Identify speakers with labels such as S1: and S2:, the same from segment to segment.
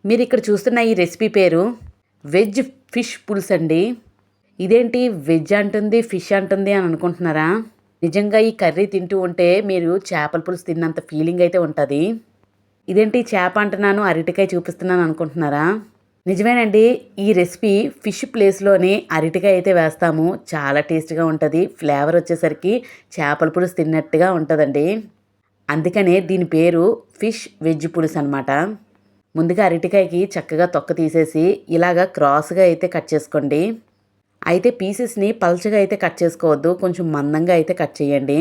S1: మీరు ఇక్కడ చూస్తున్న ఈ రెసిపీ పేరు వెజ్ ఫిష్ పులుసు అండి. ఇదేంటి వెజ్ అంటుంది ఫిష్ అంటుంది అని అనుకుంటున్నారా? నిజంగా ఈ కర్రీ తింటూ ఉంటే మీరు చేపల పులుసు తిన్నంత ఫీలింగ్ అయితే ఉంటుంది. ఇదేంటి చేప అంటున్నాను అరటికాయ చూపిస్తున్నాను అనుకుంటున్నారా? నిజమేనండి. ఈ రెసిపీ ఫిష్ ప్లేస్లోని అరటికాయ అయితే వేస్తాము. చాలా టేస్ట్గా ఉంటుంది. ఫ్లేవర్ వచ్చేసరికి చేపల పులుసు తిన్నట్టుగా ఉంటుందండి. అందుకనే దీని పేరు ఫిష్ వెజ్ పులుసు అనమాట. ముందుగా అరటికాయకి చక్కగా తొక్క తీసేసి ఇలాగ క్రాస్గా అయితే కట్ చేసుకోండి. అయితే పీసెస్ని పల్చగా అయితే కట్ చేసుకోవద్దు, కొంచెం మందంగా అయితే కట్ చేయండి.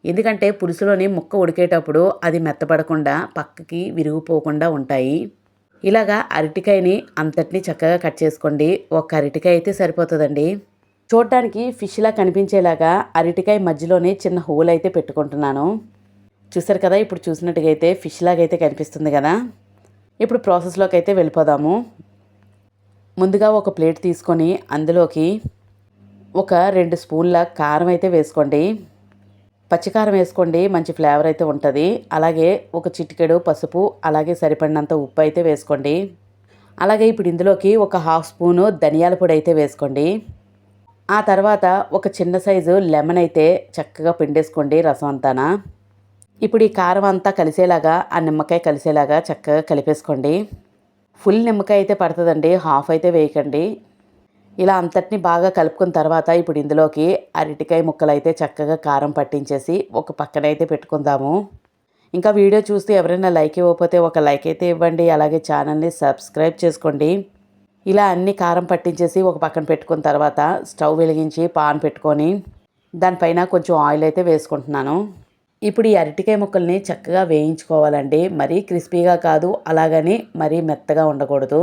S1: ఎందుకంటే పులుసులోని ముక్క ఉడికేటప్పుడు అది మెత్తపడకుండా పక్కకి విరిగిపోకుండా ఉంటాయి. ఇలాగా అరటికాయని అంతటిని చక్కగా కట్ చేసుకోండి. ఒక అరటికాయ అయితే సరిపోతుందండి. చూడటానికి ఫిష్లా కనిపించేలాగా అరటికాయ మధ్యలోనే చిన్న హోల్ అయితే పెట్టుకుంటున్నాను. చూసారు కదా, ఇప్పుడు చూసినట్టుగా అయితే ఫిష్ లాగా అయితే కనిపిస్తుంది కదా. ఇప్పుడు ప్రాసెస్లోకి అయితే వెళ్ళిపోదాము. ముందుగా ఒక ప్లేట్ తీసుకొని అందులోకి ఒక 2 స్పూన్ల కారం అయితే వేసుకోండి. పచ్చికారం వేసుకోండి, మంచి ఫ్లేవర్ అయితే ఉంటుంది. అలాగే ఒక చిటికెడు పసుపు, అలాగే సరిపడినంత ఉప్పు అయితే వేసుకోండి. అలాగే ఇప్పుడు ఇందులోకి ఒక 1/2 స్పూను ధనియాల పొడి అయితే వేసుకోండి. ఆ తర్వాత ఒక చిన్న సైజు లెమన్ అయితే చక్కగా పిండేసుకోండి రసం అంతానా. ఇప్పుడు ఈ కారం అంతా కలిసేలాగా, ఆ నిమ్మకాయ కలిసేలాగా చక్కగా కలిపేసుకోండి. ఫుల్ నిమ్మకాయ అయితే పడుతుందండి, హాఫ్ అయితే వేయకండి. ఇలా అంతటిని బాగా కలుపుకున్న తర్వాత ఇప్పుడు ఇందులోకి అరటికాయ ముక్కలు అయితే చక్కగా కారం పట్టించేసి ఒక పక్కన అయితే పెట్టుకుందాము. ఇంకా వీడియో చూస్తే ఎవరైనా లైక్ ఇవ్వకపోతే ఒక లైక్ అయితే ఇవ్వండి. అలాగే ఛానల్ని సబ్స్క్రైబ్ చేసుకోండి. ఇలా అన్ని కారం పట్టించేసి ఒక పక్కన పెట్టుకున్న తర్వాత స్టవ్ వెలిగించి పాన్ పెట్టుకొని దానిపైన కొంచెం ఆయిల్ అయితే వేసుకుంటున్నాను. ఇప్పుడు ఈ అరటికాయ ముక్కల్ని చక్కగా వేయించుకోవాలండి. మరీ క్రిస్పీగా కాదు, అలాగని మరీ మెత్తగా ఉండకూడదు.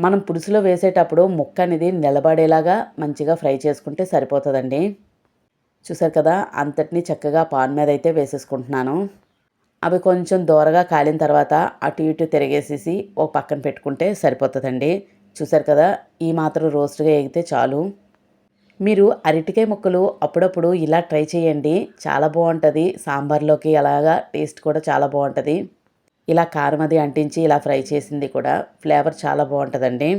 S1: మనం పులుసులో వేసేటప్పుడు ముక్క అనేది నిలబడేలాగా మంచిగా ఫ్రై చేసుకుంటే సరిపోతుందండి. చూసారు కదా, అంతటినీ చక్కగా పాన్ మీద అయితే వేసేసుకుంటున్నాను. అవి కొంచెం దూరగా కాలిన తర్వాత అటు ఇటు తిరిగేసేసి ఒక పక్కన పెట్టుకుంటే సరిపోతుందండి. చూసారు కదా, ఈ మాత్రం రోస్ట్గా ఎగితే చాలు. మీరు అరటికాయ ముక్కలు అప్పుడప్పుడు ఇలా ట్రై చేయండి, చాలా బాగుంటుంది. సాంబార్లోకి అలాగా టేస్ట్ కూడా చాలా బాగుంటుంది. ఇలా కారం అది అంటించి ఇలా ఫ్రై చేసింది కూడా ఫ్లేవర్ చాలా బాగుంటుందండి.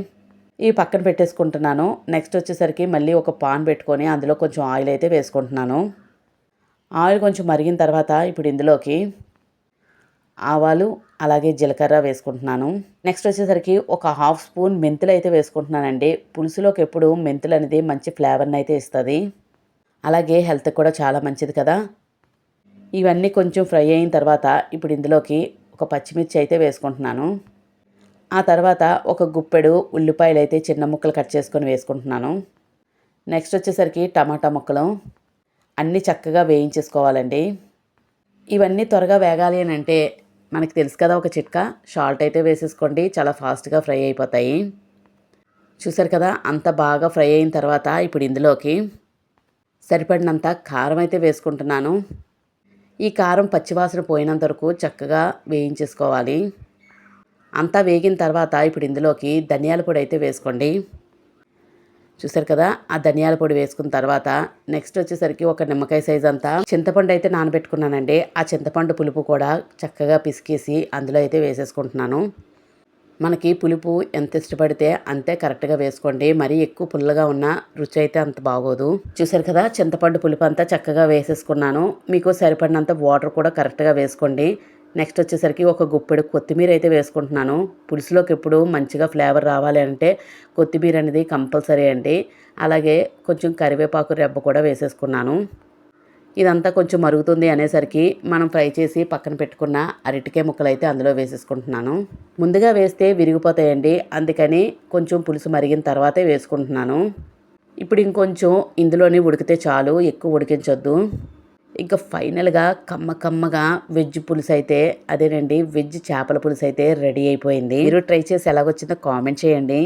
S1: ఇవి పక్కన పెట్టేసుకుంటున్నాను. నెక్స్ట్ వచ్చేసరికి మళ్ళీ ఒక పాన్ పెట్టుకొని అందులో కొంచెం ఆయిల్ అయితే వేసుకుంటున్నాను. ఆయిల్ కొంచెం మరిగిన తర్వాత ఇప్పుడు ఇందులోకి ఆవాలు, అలాగే జీలకర్ర వేసుకుంటున్నాను. నెక్స్ట్ వచ్చేసరికి ఒక 1/2 స్పూన్ మెంతులు అయితే వేసుకుంటున్నానండి. పులుసులోకి ఎప్పుడు మెంతులు అనేది మంచి ఫ్లేవర్ని అయితే ఇస్తుంది. అలాగే హెల్త్ కూడా చాలా మంచిది కదా. ఇవన్నీ కొంచెం ఫ్రై అయిన తర్వాత ఇప్పుడు ఇందులోకి ఒక పచ్చిమిర్చి అయితే వేసుకుంటున్నాను. ఆ తర్వాత ఒక గుప్పెడు ఉల్లిపాయలు అయితే చిన్న ముక్కలు కట్ చేసుకొని వేసుకుంటున్నాను. నెక్స్ట్ వచ్చేసరికి టమాటా ముక్కలు అన్నీ చక్కగా వేయించేసుకోవాలండి. ఇవన్నీ త్వరగా వేగాలి అని అంటే మనకి తెలుసు కదా ఒక చిట్కా, సాల్ట్ అయితే వేసేసుకోండి, చాలా ఫాస్ట్గా ఫ్రై అయిపోతాయి. చూసారు కదా, అంత బాగా ఫ్రై అయిన తర్వాత ఇప్పుడు ఇందులోకి సరిపడినంత కారం అయితే వేసుకుంటున్నాను. ఈ కారం పచ్చివాసన పోయినంత వరకు చక్కగా వేయించేసుకోవాలి. అంతా వేగిన తర్వాత ఇప్పుడు ఇందులోకి ధనియాల పొడి అయితే వేసుకోండి. చూసారు కదా, ఆ ధనియాల పొడి వేసుకున్న తర్వాత నెక్స్ట్ వచ్చేసరికి ఒక నిమ్మకాయ సైజ్ అంతా చింతపండు అయితే నానబెట్టుకున్నానండి. ఆ చింతపండు పులుపు కూడా చక్కగా పిసికేసి అందులో అయితే వేసేసుకుంటున్నాను. మనకి పులుపు ఎంత ఇష్టపడితే అంతే కరెక్ట్గా వేసుకోండి. మరీ ఎక్కువ పుల్లగా ఉన్న రుచి అయితే అంత బాగోదు. చూసారు కదా, చింతపండు పులుపు అంతా చక్కగా వేసేసుకున్నాను. మీకు సరిపడినంత వాటర్ కూడా కరెక్ట్గా వేసుకోండి. నెక్స్ట్ వచ్చేసరికి ఒక గుప్పెడు కొత్తిమీర అయితే వేసుకుంటున్నాను. పులుసులోకి ఎప్పుడు మంచిగా ఫ్లేవర్ రావాలి అంటే కొత్తిమీర అనేది కంపల్సరీ అండి. అలాగే కొంచెం కరివేపాకు రెబ్బ కూడా వేసేసుకున్నాను. ఇదంతా కొంచెం మరుగుతుంది అనేసరికి మనం ఫ్రై చేసి పక్కన పెట్టుకున్న అరటికాయ ముక్కలు అయితే అందులో వేసేసుకుంటున్నాను. ముందుగా వేస్తే విరిగిపోతాయండి, అందుకని కొంచెం పులుసు మరిగిన తర్వాతే వేసుకుంటున్నాను. ఇప్పుడు ఇంకొంచెం ఇందులోనే ఉడికితే చాలు, ఎక్కువ ఉడికించొద్దు. ఇంకా ఫైనల్గా కమ్మగా వెజ్ పులుసు అయితే అదేనండి, వెజ్ చేపల పులుసు అయితే రెడీ అయిపోయింది. మీరు ట్రై చేసి ఎలాగొచ్చిందో కామెంట్ చేయండి.